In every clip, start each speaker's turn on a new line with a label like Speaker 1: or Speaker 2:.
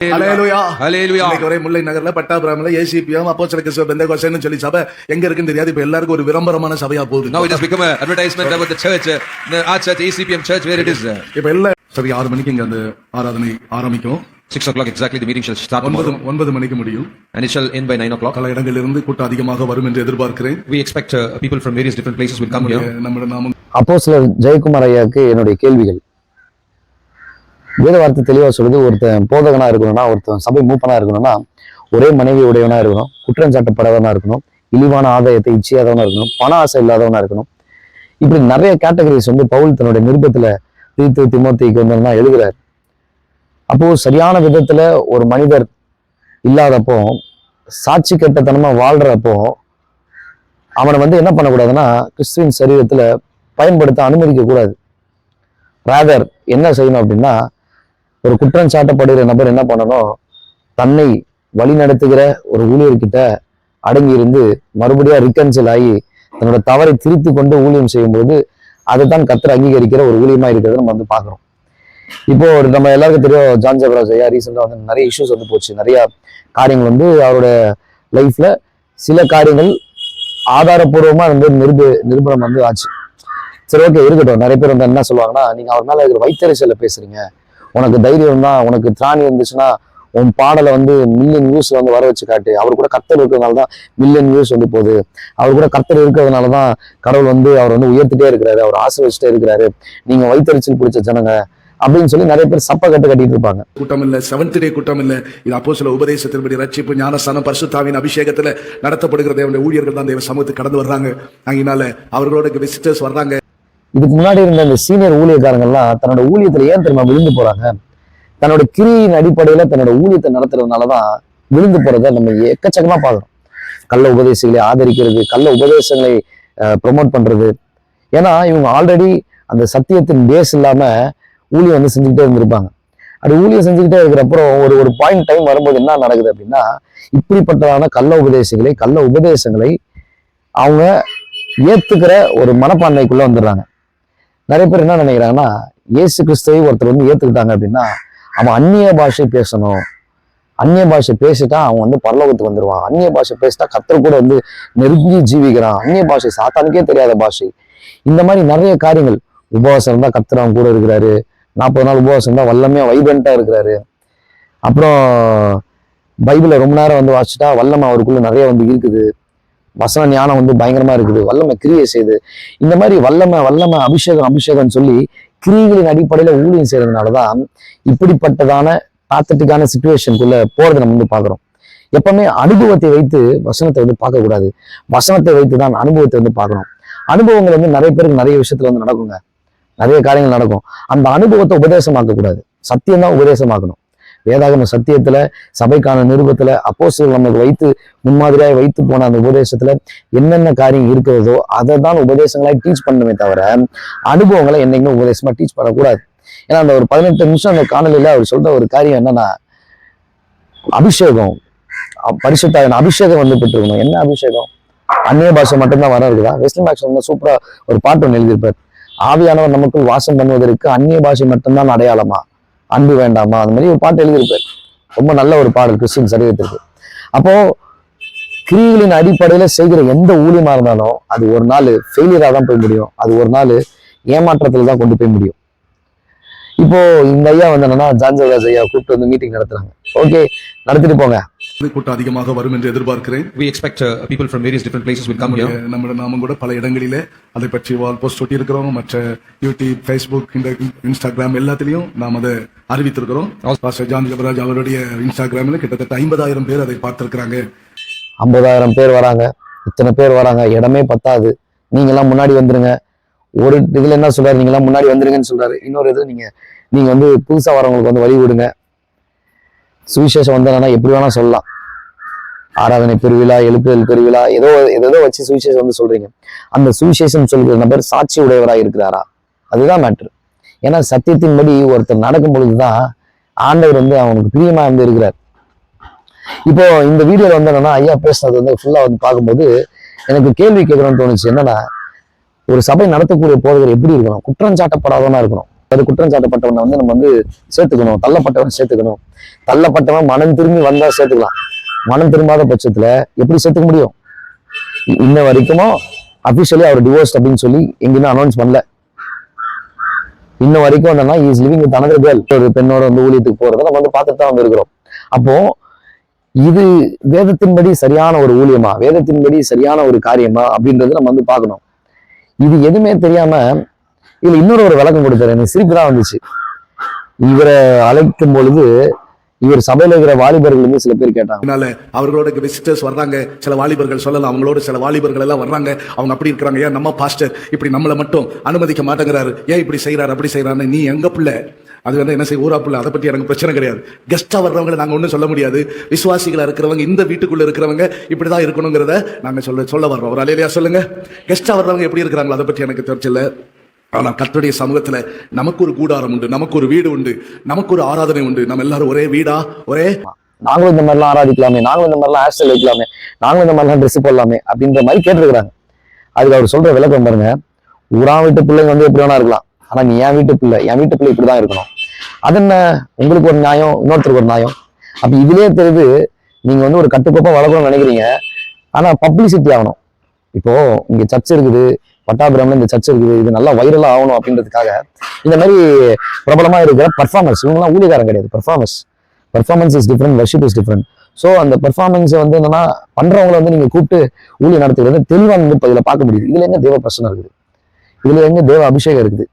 Speaker 1: ஹல்லேலூயா
Speaker 2: ஹல்லேலூயா.
Speaker 1: இன்னைக்கு வரை முல்லை நகர்ல பட்டாபிராமில ஏசிபிஎம் அப்போஸ்தலர் கிறிஸ்துவ பெந்தேகோஸ்தேன்னு சொல்லி சபை எங்க இருக்குன்னு தெரியாது. இப்ப எல்லாருக்கும் ஒரு விளம்பரமான சபையா போகுது.
Speaker 2: Now it has become an advertisement about the church, our church, ACPM church, where it is.
Speaker 1: இப்ப எல்லாம் சரி 6 மணிக்கு இங்க அந்த ஆராதனை ஆரம்பிக்கும்.
Speaker 2: 6 o'clock exactly the meeting shall start tomorrow.
Speaker 1: 9 மணிக்கு முடியும்.
Speaker 2: And it shall end by 9 o'clock.
Speaker 1: பல இடங்களிலிருந்து கூட்டம் அதிகமாக வரும் என்று எதிர்பார்க்கிறேன்.
Speaker 2: We expect people from various different places will come here.
Speaker 1: நம்ம நாமம்
Speaker 3: அப்போஸ்தலர் ஜெயக்குமார் ஐயாவுக்கு என்னுடைய கேள்விகள். வேத வார்த்தை தெளிவா சொல்லுது, ஒருத்தன் போதகனா இருக்கணும்னா, ஒருத்தன் சபை மூப்பனா இருக்கணும்னா ஒரே மனைவி உடையவனா இருக்கணும், குற்றம் சாட்டப்படாதவனா இருக்கணும், இழிவான ஆதாயத்தை இச்சையாதவனா இருக்கணும், பண ஆசை இல்லாதவனா இருக்கணும். இப்படி நிறைய கேட்டகரிஸ் பவுல் தன்னுடைய நிருபத்துல தீமோத்தேயுக்கு எழுதுறாரு. அப்போ சரியான விதத்துல ஒரு மனிதர் இல்லாதப்போ, சாட்சி கெட்டத்தனமா வாழ்றப்போ அவனை என்ன பண்ணக்கூடாதுன்னா கிறிஸ்துவின் சரீரத்துல பயன்படுத்த அனுமதிக்க கூடாது. ராதர் என்ன செய்யணும் அப்படின்னா, ஒரு குற்றம் சாட்டப்படுகிற நபர் என்ன பண்ணணும், தன்னை வழி நடத்துகிற ஒரு ஊழியர்கிட்ட அடங்கி இருந்து மறுபடியும் ரிகன்சில் ஆகி தன்னோட தவறை திருத்தி கொண்டு ஊழியம் செய்யும்போது அதைத்தான் கர்த்தர் அங்கீகரிக்கிற ஒரு ஊழியமா இருக்கிறத நம்ம பார்க்கிறோம். இப்போ நம்ம எல்லாருக்கும் தெரியும், ஜான் ஜெபராஜ் ஐயா ரீசெண்டா நிறைய இஷ்யூஸ் போச்சு. நிறைய காரியங்கள் அவரோட லைஃப்ல சில காரியங்கள் ஆதாரபூர்வமா நிரூபணம் ஆச்சு. சரி, ஓகே, இருக்கட்டும். நிறைய பேர் என்ன சொல்லுவாங்கன்னா, நீங்க அவர் மேல இருக்கிற வைத்தறிச்சல பேசுறீங்க, உனக்கு தைரியம் தான், உனக்கு திராணி இருந்துச்சுன்னா உன் பாடலை மில்லியன் வியூஸ்ல வர வச்சு காட்டு. அவர் கூட கர்த்தர் இருக்கிறதுனாலதான் மில்லியன் வியூஸ் போகுது. அவர் கூட கர்த்தர் இருக்கிறதுனாலதான் கடவுள் அவர் உயர்த்திட்டே இருக்கிறாரு, அவர் ஆசீர்வதிச்சுட்டே இருக்கிறாரு. நீங்க வைத்தறிச்சல் பிடிச்ச ஜனங்க அப்படின்னு சொல்லி நிறைய பேர் சப்ப கட்டிட்டு இருப்பாங்க.
Speaker 1: கூட்டம் இல்ல, செவன்த் டே கூட்டம் இல்ல. இது அப்போஸ்தல உபதேசத்தின்படி ரட்சிப்பு, ஞானஸ்நானம், பரிசுத்தாவின் அபிஷேகத்துல நடத்தப்படுகிற தேவனுடைய ஊழியர்கள் தான் தேவ சமூகத்துக்கு கடந்து வர்றாங்க. அதனால அவர்களோட விசிட்டர்ஸ் வர்றாங்க.
Speaker 3: இதுக்கு முன்னாடி இருந்த அந்த சீனியர் ஊழியக்காரங்கள்லாம் தன்னோட ஊழியத்துல ஏன் தெரியுமா விழுந்து போறாங்க? தன்னோட கிரியின் அடிப்படையில தன்னோட ஊழியத்தை நடத்துறதுனாலதான் விழுந்து போறதை நம்ம எக்கச்சக்கமா பாக்குறோம். கள்ள உபதேசங்களை ஆதரிக்கிறது, கள்ள உபதேசங்களை ப்ரொமோட் பண்றது. ஏன்னா இவங்க ஆல்ரெடி அந்த சத்தியத்தின் பேஸ் இல்லாம ஊழியம் செஞ்சுக்கிட்டே இருந்திருப்பாங்க. அது ஊழியம் செஞ்சுக்கிட்டே இருக்கிறப்பறம் ஒரு பாயிண்ட் டைம் வரும்போது என்ன நடக்குது அப்படின்னா, இப்படிப்பட்டதான கள்ள உபதேசங்களை அவங்க ஏத்துக்கிற ஒரு மனப்பான்மைக்குள்ள வந்துடுறாங்க. நிறைய பேர் என்ன நினைக்கிறாங்கன்னா, இயேசு கிறிஸ்துவை ஒருத்தர் ஏத்துக்கிட்டாங்க அப்படின்னா அவன் அந்நிய பாஷை பேசணும், அந்நிய பாஷை பேசிட்டா அவன் பரலோகத்துக்கு வந்துருவான், அந்நிய பாஷை பேசிட்டா கர்த்தர் கூட நெருங்கி ஜீவிக்கிறான், அந்நிய பாஷை சாத்தானுக்கே தெரியாத பாஷை. இந்த மாதிரி நிறைய காரியங்கள். உபவாசம் இருந்தா கர்த்தர் அவன் கூட இருக்கிறாரு, 40 நாள் உபவாசம் இருந்தா வல்லமையா வைப்ரண்டா இருக்கிறாரு. அப்புறம் பைபிளை ரொம்ப நேரம் வாசிச்சுட்டா வல்லமை அவருக்குள்ள நிறைய இருக்குது, வசன ஞானம் பயங்கரமா இருக்குது, வல்லமை கிரியை செய்யுது. இந்த மாதிரி வல்லமை அபிஷேகம் சொல்லி கிரியைகளின் அடிப்படையில ஊழியம் செய்யறதுனாலதான் இப்படிப்பட்டதான பாத்தட்டிக்கான சிச்சுவேஷனுக்குள்ள போறதை நம்ம பாக்குறோம். எப்பவுமே அனுபவத்தை வைத்து வசனத்தை பார்க்க கூடாது, வசனத்தை வைத்துதான் அனுபவத்தை பார்க்கணும். அனுபவங்கள் நிறைய பேருக்கு நிறைய விஷயத்துல நடக்குங்க, நிறைய காரியங்கள் நடக்கும். அந்த அனுபவத்தை உபதேசமாக்க கூடாது, சத்தியம் தான் உபதேசமாக்கணும். வேதாகம சத்தியத்துல, சபைக்கான நிருபத்துல, அப்போஸ்தலர்கள் நமக்கு வைத்து முன்மாதிரியாக வைத்து போன அந்த உபதேசத்துல என்னென்ன காரியம் இருக்கிறதோ அதை தான் உபதேசங்களாய் டீச் பண்ணணுமே தவிர அனுபவங்களை என்னைக்குமே உபதேசமா டீச் பண்ணக்கூடாது. ஏன்னா அந்த ஒரு 18 நிமிஷம் அந்த காணொலியில அவர் சொல்ற ஒரு காரியம் என்னன்னா, அபிஷேகம், பரிசுத்தாவின் அபிஷேகம் பெற்றுக்கணும். என்ன அபிஷேகம்? அந்நிய பாஷை மட்டும்தான் வர இருக்குதா? வெஸ்டர்ன் பாஷை சூப்பரா ஒரு பாட்டு ஒன்று எழுதியிருப்பார். ஆவியானவர் நமக்குள் வாசம் பண்ணுவதற்கு அந்நிய பாஷை மட்டும்தான் அடையாளமா, அன்பு வேண்டாமா? அந்த மாதிரி ஒரு பாட்டு எழுதியிருப்பார். ரொம்ப நல்ல ஒரு பாடல் கிறிஸ்டின் சரீரத்திற்கு. அப்போ கிரியைகளின் அடிப்படையில செய்கிற எந்த ஊழியமா இருந்தாலும் அது ஒரு நாள் ஃபெயிலியரா தான் போய் முடியும், அது ஒரு நாள் ஏமாற்றத்துல தான் கொண்டு போய் முடியும். இப்போ இந்த ஐயா என்னன்னா, ஜான் ஜெபராஜ் ஐயா கூப்பிட்டு மீட்டிங் நடத்துறாங்க. ஓகே, நடத்திட்டு போங்க.
Speaker 1: கூட்டம் அதிகமாக வரும் என்று எதிர்பார்க்கிறேன்.
Speaker 2: We expect people from various different places will come here.
Speaker 1: நம்ம நாமும் கூட பல இடங்களிலே அதை பற்றி வால் போஸ்ட் ஒட்டி இருக்கிறோம். மற்ற யூடியூப், ஃபேஸ்புக், இன்ஸ்டாகிராம் எல்லாத்திலையும் நாம் அதை அறிவித்திருக்கிறோம். பாஸ்டர் ஜான் ஜெபராஜ் அவருடைய இன்ஸ்டாகிராமில் கிட்டத்தட்ட 50,000 பேர் அதை பார்த்திருக்கிறாங்க.
Speaker 3: 50,000 பேர் வராங்க, இத்தனை பேர் வராங்க, இடமே பத்தாது, நீங்க எல்லாம் முன்னாடி வந்துருங்க. ஒரு இதுல என்ன சொல்றாரு, நீங்க எல்லாம் முன்னாடி வந்துருங்கன்னு சொல்றாரு. இன்னொரு இது, நீங்க புதுசா வரவங்களுக்கு வழி விடுங்க. சுவிசேஷம் என்னன்னா எப்படி வேணா சொல்லலாம், ஆராதனை பெருவிழா, எழுப்புதல் பெருவிழா, ஏதோ வச்சு சுவிசேஷம் சொல்றீங்க. அந்த சுவிசேஷம் சொல்கிற நபர் சாட்சி உடையவராக இருக்கிறாரா? அதுதான் மேட்ரு. ஏன்னா சத்தியத்தின்படி ஒருத்தர் நடக்கும் பொழுதுதான் ஆண்டவர் அவனுக்கு பிரியமா இருக்கிறார். இப்போ இந்த வீடியோல என்னன்னா, ஐயா பேசுனது ஃபுல்லா பார்க்கும்போது எனக்கு கேள்வி கேட்கணும்னு தோணுச்சு. என்னன்னா, ஒரு சபை நடத்தக்கூடிய போதகர் எப்படி இருக்கணும்? குற்றம் சாட்டப்படாதவனா இருக்கணும். அது குற்றம் சாட்டப்பட்டவனை வந்து நம்ம வந்து சேர்த்துக்கணும், தள்ளப்பட்டவன் சேர்த்துக்கணும். தள்ளப்பட்டவன் மனம் திரும்பி வந்தா சேர்த்துக்கலாம். மனம் திரும்பாத பட்சத்துல எப்படி சேர்த்துக்க முடியும்? இன்ன வரைக்கும் அபிஷியலி அவர் டிவோர்ஸ் அப்படின்னு சொல்லி எங்கேயுமே அனௌன்ஸ் பண்ணல. இன்ன வரைக்கும் என்னன்னா is living with another girl, ஒரு பெண்ணோட வந்து ஊழியத்துக்கு போறதை நம்ம வந்து பார்த்துட்டு தான் வந்து இருக்கிறோம். அப்போ இது வேதத்தின்படி சரியான ஒரு ஊழியமா, வேதத்தின்படி சரியான ஒரு காரியமா அப்படின்றது நம்ம வந்து பார்க்கணும். இது எதுவுமே தெரியாம இதுல இன்னொரு ஒரு விளக்கம் கொடுத்தாரு, எனக்கு சிரிப்பு தான் வந்துச்சு. இவரை அழைக்கும் பொழுது இவர் சபையில இருக்கிற வாலிபர்கள் வந்து சில பேர் கேட்டாங்க.
Speaker 1: அதனால அவர்களோட விசிட்டர்ஸ் வர்றாங்க, சில வாலிபர்கள் சொல்லலாம், அவங்களோட சில வாலிபர்கள் எல்லாம் வர்றாங்க, அவங்க அப்படி இருக்கிறாங்க, ஏன் நம்ம பாஸ்டர் இப்படி நம்மளை மட்டும் அனுமதிக்க மாட்டேங்கிறாரு, ஏன் இப்படி செய்யறாரு அப்படி செய்யறாரு, நீ எங்க பிள்ளை, அது வந்து என்ன செய்ய ஊரா பிள்ளை, அதை பத்தி எனக்கு பிரச்சனை கிடையாது. கெஸ்டா வர்றவங்களை நாங்க ஒன்றும் சொல்ல முடியாது. விசுவாசிகளா இருக்கிறவங்க, இந்த வீட்டுக்குள்ள இருக்கிறவங்க இப்படிதான் இருக்கணுங்கிறத நாங்க சொல்ல வர்றோம். ஒரு அலையிலையா சொல்லுங்க. கெஸ்டா வர்றவங்க எப்படி இருக்கிறாங்களோ அதை பற்றி எனக்கு தெரிச்சல. ஆனா கர்த்தருடைய சமூகத்துல நமக்கு ஒரு கூடாரம் உண்டு, நமக்கு ஒரு வீடு உண்டு, நமக்கு ஒரு ஆராதனை உண்டு. நம்ம எல்லாரும் ஒரே வீடா, ஒரே
Speaker 3: நாங்களும் இந்த மாதிரிலாம் ஆராதிக்கலாமே, நாங்களும் இந்த மாதிரிலாம் ஹேர் ஸ்டைல் வைக்கலாமே, நாங்களும் இந்த மாதிரிலாம் ட்ரெஸ் போடலாமே அப்படின்ற மாதிரி கேட்டிருக்கிறாங்க. அதுக்கு அவர் சொல்ற விளக்கம் பாருங்க. ஊரா வீட்டு பிள்ளைங்க வந்து எப்படி வேணா இருக்கலாம், ஆனா நீ என் வீட்டு பிள்ளை இப்படிதான் இருக்கணும். அது என்ன, உங்களுக்கு ஒரு நியாயம், இன்னொருத்தருக்கு ஒரு நியாயம். அப்ப இதுலயே தெரியுது நீங்க வந்து ஒரு கட்டுக்கோப்பா வளர்க்கணும்னு நினைக்கிறீங்க, ஆனா பப்ளிசிட்டி ஆகணும். இப்போ இங்க சர்ச் இருக்குது, பட்டாபிராம்ல இந்த சர்ச் இருக்குது, இது நல்லா வைரலா ஆகணும் அப்படின்றதுக்காக இந்த மாதிரி பிரபலமா இருக்கிற பர்ஃபார்மன்ஸ், இவங்கெல்லாம் ஊழியக்காரன் கிடையாது. Performance is different, worship is different. So அந்த பர்ஃபார்மன்ஸை வந்து என்னன்னா பண்றவங்களை வந்து நீங்க கூப்பிட்டு ஊழியம் நடத்துகிறது தெளிவா வந்து இப்போ இதுல பார்க்க முடியுது. இதுல எங்க தேவ பிரச்சனை இருக்குது, இதுல எங்க தேவ அபிஷேகம் இருக்குது,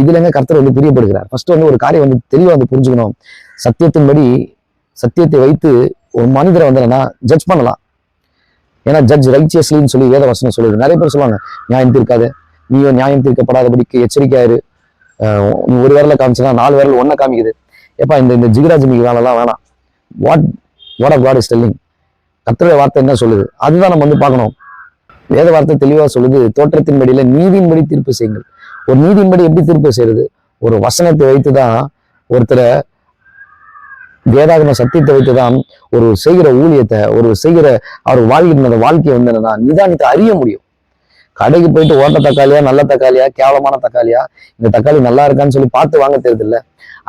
Speaker 3: இதுல எங்க கர்த்தர் வந்து பிரியப்படுகிறார். ஃபர்ஸ்ட் வந்து ஒரு காரியம் வந்து தெளிவா வந்து புரிஞ்சுக்கணும். சத்தியத்தின்படி சத்தியத்தை வைத்து ஒரு மனிதரை வந்து என்னன்னா ஜட்ஜ் பண்ணலாம். ஏன்னா ஜட்ஜ் ரைச்சியஸ்லின்னு சொல்லி வேத வசனம் சொல்லுது. நிறைய பேர் சொல்லுவாங்க, நியாயம் தீர்க்காது, நீயோ நியாயம் தீர்க்கப்படாதபடிக்கு எச்சரிக்கையாயிரு, நீ ஒரு விரல காமிச்சுனா 4 விரல் ஒன்ன காமிக்குது. ஏப்பா இந்த ஜிகராஜிமிக்கு வேலைலாம் வேணாம். What of God is telling, கர்த்தருடைய வார்த்தை என்ன சொல்லுது அதுதான் நம்ம வந்து பார்க்கணும். வேத வார்த்தை தெளிவா சொல்லுது, தோற்றத்தின்படியில நீதியின்படி தீர்ப்பு செய்யுங்கள். ஒரு நீதியின்படி எப்படி தீர்ப்பு செய்யறது? ஒரு வசனத்தை வைத்துதான் ஒருத்தரை, வேதாகம சத்தியத்தை வைத்துதான் ஒரு செய்கிற ஊழியத்தை, ஒரு செய்கிற அவர் வாழ்கிற வாழ்க்கையை வந்து என்னன்னா நிதானித்து அறிய முடியும். கடைக்கு போயிட்டு ஓட்ட தக்காளியா, நல்ல தக்காளியா, கேவலமான தக்காளியா, இந்த தக்காளி நல்லா இருக்கான்னு சொல்லி பார்த்து வாங்க தெரியுது இல்ல,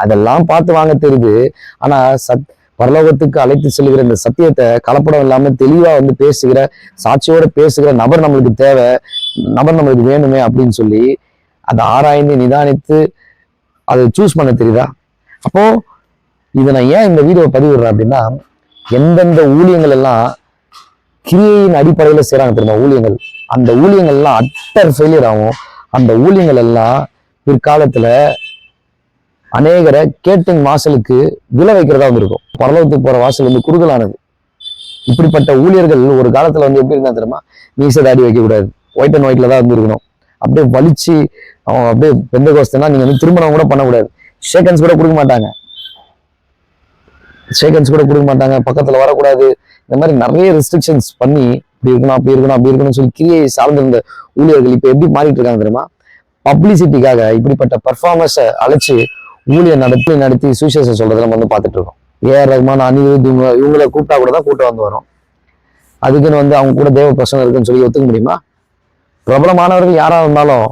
Speaker 3: அதெல்லாம் பார்த்து வாங்க தெரியுது. ஆனா பரலோகத்துக்கு அழைத்து செல்கிற இந்த சத்தியத்தை கலப்படம் இல்லாம தெளிவா வந்து பேசுகிற, சாட்சியோட பேசுகிற நபர் நம்மளுக்கு தேவை, நபர் நம்மளுக்கு வேணுமே அப்படின்னு சொல்லி அதை ஆராய்ந்து நிதானித்து அதை சூஸ் பண்ண தெரியுதா? அப்போ இதை நான் ஏன் இந்த வீடியோவை பதிவிடுறேன் அப்படின்னா, எந்தெந்த ஊழியங்கள் எல்லாம் கிரியையின் அடிப்படையில செய்யறாங்க தெரியுமா ஊழியங்கள், அந்த ஊழியங்கள் எல்லாம் அட்டர் ஃபெயிலியர் ஆகும். அந்த ஊழியங்கள் எல்லாம் பிற்காலத்துல அநேகரை கேட்டிங் வாசலுக்கு விழ வைக்கிறதா வந்து இருக்கும். பரலோகத்துக்கு போற வாசல் வந்து குறுகலானது. இப்படிப்பட்ட ஊழியர்கள் ஒரு காலத்துல வந்து எப்படி இருந்தா தெரியுமா, மீசை தாடி வைக்க கூடாது, ஒயிட் அண்ட் ஒயிட்ல தான் வந்து இருக்கணும். அப்படியே வலிச்சு அவன் அப்படியே பெந்தகோஸ்தனா நீங்க வந்து திருமணம் கூட பண்ணக்கூடாது, ஷேக்கன்ஸ் கூட கொடுக்க மாட்டாங்க, பக்கத்துல வரக்கூடாது. இந்த மாதிரி நிறைய ரெஸ்ட்ரிக்ஷன்ஸ் பண்ணி இப்படி இருக்கணும் அப்படி இருக்கணும் அப்படி இருக்கணும்னு சொல்லி கிரியை சார்ந்திருந்த ஊழியர்கள் இப்ப எப்படி மாறிட்டு இருக்காங்க தெரியுமா? பப்ளிசிட்டிக்காக இப்படிப்பட்ட பர்ஃபார்மன்ஸை அழைச்சு ஊழியர் நடத்தி சுவிசேஷம் சொல்றதை நம்ம வந்து பார்த்துட்டு இருக்கோம். ஏஆர் ரஹ்மான், அனிருத், இவங்களை கூப்பிட்டா கூட தான் கூட்டம் வந்து வரும். அதுக்குன்னு வந்து அவங்க கூட தேவ பிரச்சனை இருக்குன்னு சொல்லி ஒத்துக்க முடியுமா? பிரபலமானவர்கள் யாரா இருந்தாலும்,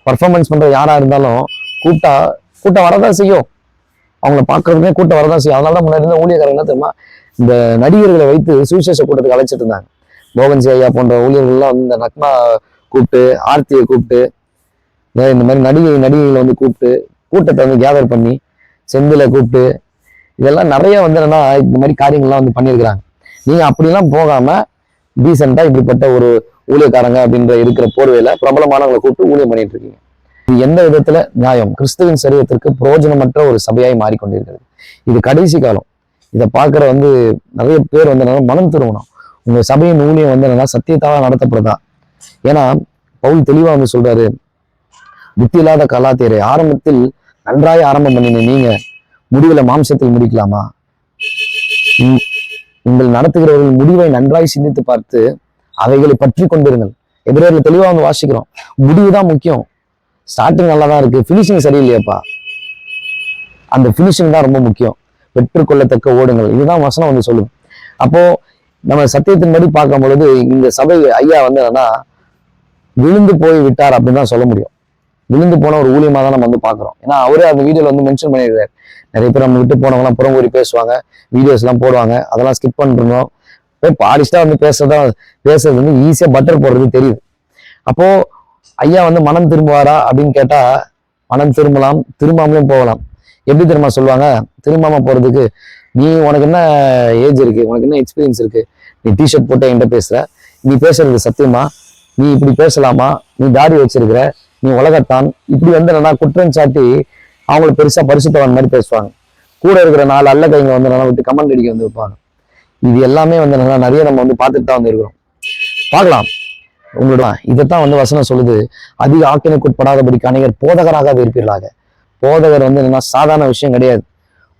Speaker 3: பர்ஃபார்மன்ஸ் பண்ற யாரா இருந்தாலும் கூட்டம் வரதான் செய்யும். அவங்கள பார்க்கறதுமே கூட்டம் வரதான் செய்யும். அதனால தான் முன்னாடி இருந்த ஊழியக்காரங்க என்ன தெரியுமா, இந்த நடிகர்களை வைத்து சுவிசேஷ கூட்டத்துக்கு அழைச்சிட்டு இருந்தாங்க. மோகன் சி ஐயா போன்ற ஊழியர்கள்லாம் வந்து இந்த நக்மா கூப்பிட்டு, ஆர்த்தியை கூப்பிட்டு, இந்த மாதிரி நடிகைகளை வந்து கூப்பிட்டு கூட்டத்தை வந்து கேதர் பண்ணி, செந்தில கூப்பிட்டு, இதெல்லாம் நிறைய வந்து என்னன்னா இந்த மாதிரி காரியங்கள்லாம் வந்து பண்ணியிருக்கிறாங்க. நீங்க அப்படிலாம் போகாம டீசெண்டா இப்படிப்பட்ட ஒரு ஊழியக்காரங்க அப்படின்ற இருக்கிற போர்வையில பிரபலமானவங்களை கூப்பிட்டு ஊழியம் பண்ணிட்டு இருக்கீங்க. இது எந்த விதத்துல நியாயம்? கிறிஸ்துவின் சரீரத்திற்கு பிரயோஜனமற்ற ஒரு சபையாய் மாறிக்கொண்டிருக்கிறது. இது கடைசி காலம். இதை பார்க்குற வந்து நிறைய பேர் வந்து என்னன்னா மனம் திரும்பணும். உங்க சபையின் ஊழியம் வந்து என்னன்னா சத்தியத்தால நடத்தப்படுதா? ஏன்னா பவுல் தெளிவா வந்து சொல்றாரு, புத்தி இல்லாத கலாத்தியரை ஆரம்பத்தில் நன்றாய் ஆரம்பம் பண்ணின நீங்க முடிவுல மாம்சத்தில் முடிக்கலாமா? உங்கள் நடத்துகிறவர்கள் முடிவை நன்றாய் சிந்தித்து பார்த்து அவைகளை பற்றி கொண்டிருங்கள். எதிரேல தெளிவா வந்து வாசிக்கிறோம், முடிவுதான் முக்கியம். ஸ்டார்டிங் நல்லா தான் இருக்கு, பினிஷிங் சரியில்லையாப்பா, அந்த பினிஷிங் தான் ரொம்ப முக்கியம். பெற்றுக்கொள்ளத்தக்க ஓடுங்கள், இதுதான் வசனம் வந்து சொல்லுது. அப்போ நம்ம சத்தியத்தின்படி பார்க்கும் பொழுது இந்த சபை ஐயா வந்து என்னன்னா விழுந்து போய் விட்டார் அப்படின்னு தான் சொல்ல முடியும். விழுந்து போன ஒரு ஊழியமா தான் நம்ம வந்து பாக்குறோம். ஏன்னா அவரே அந்த வீடியோல வந்து மென்ஷன் பண்ணியிருக்காரு, நிறைய பேர் நம்ம விட்டு போனவங்கலாம் புறம் கூறி பேசுவாங்க, வீடியோஸ் எல்லாம் போடுவாங்க, அதெல்லாம் ஸ்கிப் பண்ணிருந்தோம். போய் பாலிஷ்டா வந்து பேசுறது வந்து ஈஸியா பட்டர் போடுறது தெரியுது. அப்போ ஐயா வந்து மனம் திரும்புவாரா அப்படின்னு கேட்டா மனம் திரும்பலாம், திரும்பாமலும் போகலாம். எப்படி தெரியுமா சொல்லுவாங்க, திரும்பாம போறதுக்கு நீ உனக்கு என்ன ஏஜ் இருக்கு, உனக்கு என்ன எக்ஸ்பீரியன்ஸ் இருக்கு, நீ டிஷர்ட் போட்டு என்கிட்ட பேசுற, நீ பேசுறது சத்தியமா, நீ இப்படி பேசலாமா, நீ தாடி வச்சிருக்கிற, நீ உலகத்தான், இப்படி வந்து என்னன்னா குற்றம் சாட்டி அவங்கள பெருசா பரிசுத்தவன் மாதிரி பேசுவாங்க. கூட இருக்கிற 4 அல்ல கைங்க வந்து நல்லா விட்டு கமெண்ட் அடிக்க வந்து வைப்பாங்க. இது எல்லாமே வந்து நல்லா நிறைய நம்ம வந்து பார்த்துட்டு தான் வந்து இருக்கிறோம். பார்க்கலாம் உங்களோட இதைத்தான் வந்து வசனம் சொல்லுது, அதிக ஆக்கினைக்குட்படாதபடிக்கு அநேகர் போதகராக இருப்பீர்களாக. போதகர் வந்து என்னன்னா சாதாரண விஷயம் கிடையாது.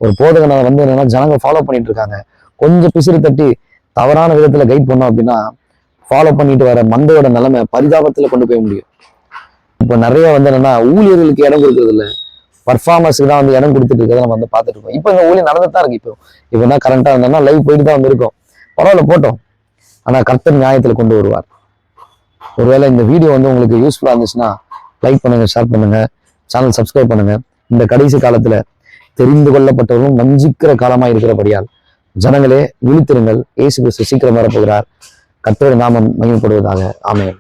Speaker 3: ஒரு போதகனை வந்து என்னன்னா ஜனங்க ஃபாலோ பண்ணிட்டு இருக்காங்க. கொஞ்சம் பிசிறு தட்டி தவறான விதத்துல கைட் பண்ணோம் அப்படின்னா ஃபாலோ பண்ணிட்டு வர மந்தையோட நிலைமை பரிதாபத்துல கொண்டு போய் முடியும். இப்போ நிறைய வந்து என்னன்னா ஊழியர்களுக்கு இடம் கொடுக்கறது இல்லை, பர்ஃபார்மன்ஸுக்கு தான் வந்து இடம் கொடுத்துட்டு இருக்கிறத நம்ம வந்து பார்த்துட்டு இருக்கோம். இப்போ இந்த ஊழியர் நடந்துட்டு தான் இருக்கு. இப்போ என்ன கரண்டா இருந்தோம்னா லைவ் போயிட்டு தான் வந்து இருக்கும், பரவாயில்ல போட்டோம். ஆனா கர்த்தர் நியாயத்துல கொண்டு வருவார். ஒருவேளை இந்த வீடியோ வந்து உங்களுக்கு யூஸ்ஃபுல்லா இருந்துச்சுன்னா லைக் பண்ணுங்க, ஷேர் பண்ணுங்க, சேனல் சப்ஸ்கிரைப் பண்ணுங்க. இந்த கடைசி காலத்துல தெரிந்து கொள்ளப்பட்டவர்களும் வஞ்சிக்கிற காலமா இருக்கிறபடியால் ஜனங்களே விழித்திருங்கள், இயேசு கிறிஸ்து சீக்கிரம் வரப்போகிறார். கர்த்தருடைய நாமம் மகிமைப்படுவதாக. ஆமென்.